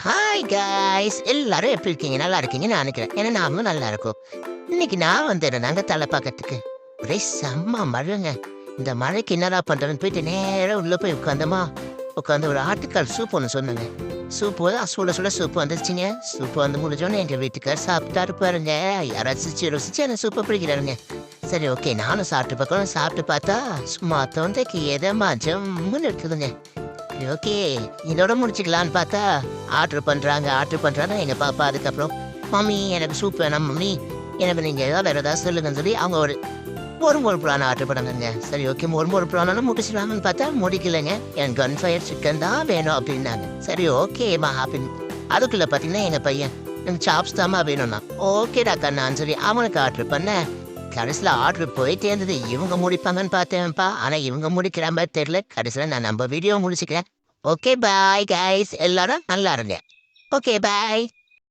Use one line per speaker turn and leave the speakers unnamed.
Hi guys எல்லாரும் எப்படி இருக்கீங்க? நல்லா இருக்கீங்கன்னு நான் நினைக்கிறேன். ஏன்னா நாமளும் நல்லா இருக்கோம். இன்னைக்கு நான் வந்துடுறேன் தலை பார்க்கறதுக்கு. ஒரே செம்ம மழைங்க. இந்த மழைக்கு என்னடா பண்றேன்னு போயிட்டு நேரா உள்ள போய் உட்காந்து ஒரு ஆட்டுக்கால் சூப் ஒன்று சொன்னேங்க. சூப்பு சுட சுட சூப்பு வந்துருச்சுங்க. சூப்பு வந்து முடிஞ்சோடனே எங்கள் வீட்டுக்கார் சாப்பிட்டாரு பாருங்க. ரசிச்சு ருசிச்சு அந்த சூப்பை பிடிக்கிறாருங்க. சரி ஓகே நானும் சாப்பிட்டு பார்த்தா சும்மா தொண்டைக்கு எதமா ஜம்முன்னு இருக்குதுங்க. ஓகே இதோட முடிச்சுக்கலான்னு பார்த்தா ஆர்டர் பண்ணுறாங்க எங்கள் பாப்பா. அதுக்கப்புறம் மம்மி எனக்கு சூப் வேணாம் மம்மி, எனக்கு நீங்கள் ஏதாவது வேறு ஏதாவது சொல்லுங்கன்னு சொல்லி அவங்க ஒரு மொறு ப்ரான் ஆர்டர் பண்ணாங்க. சரி ஓகே மொறு ப்ரானாலும் முடிச்சிடலாம்னு பார்த்தா முடிக்கலைங்க. எனக்கு கன் ஃபயர் சிக்கன் தான் வேணும் அப்படின்னாங்க. சரி ஓகேம்மா அப்படின்னு அதுக்குள்ளே பார்த்தீங்கன்னா எங்கள் பையன் எனக்கு சாப்ஸ் தாம்மா வேணும்னா ஓகேடா கண்ணான்னு சொல்லி அவனுக்கு ஆர்டர் பண்ணேன். கடைசியில் ஆர்டர் போயிட்டே இருந்தது. இவங்க முடிப்பாங்கன்னு பார்த்தேன்ப்பா, ஆனால் இவங்க முடிக்கிற மாதிரி தெரியல. கடைசியில் நான் நம்ம வீடியோ முடிச்சுக்கிறேன். ஓகே பாய் கைஸ், எல்லாரும் நல்லா இருங்க. Okay bye.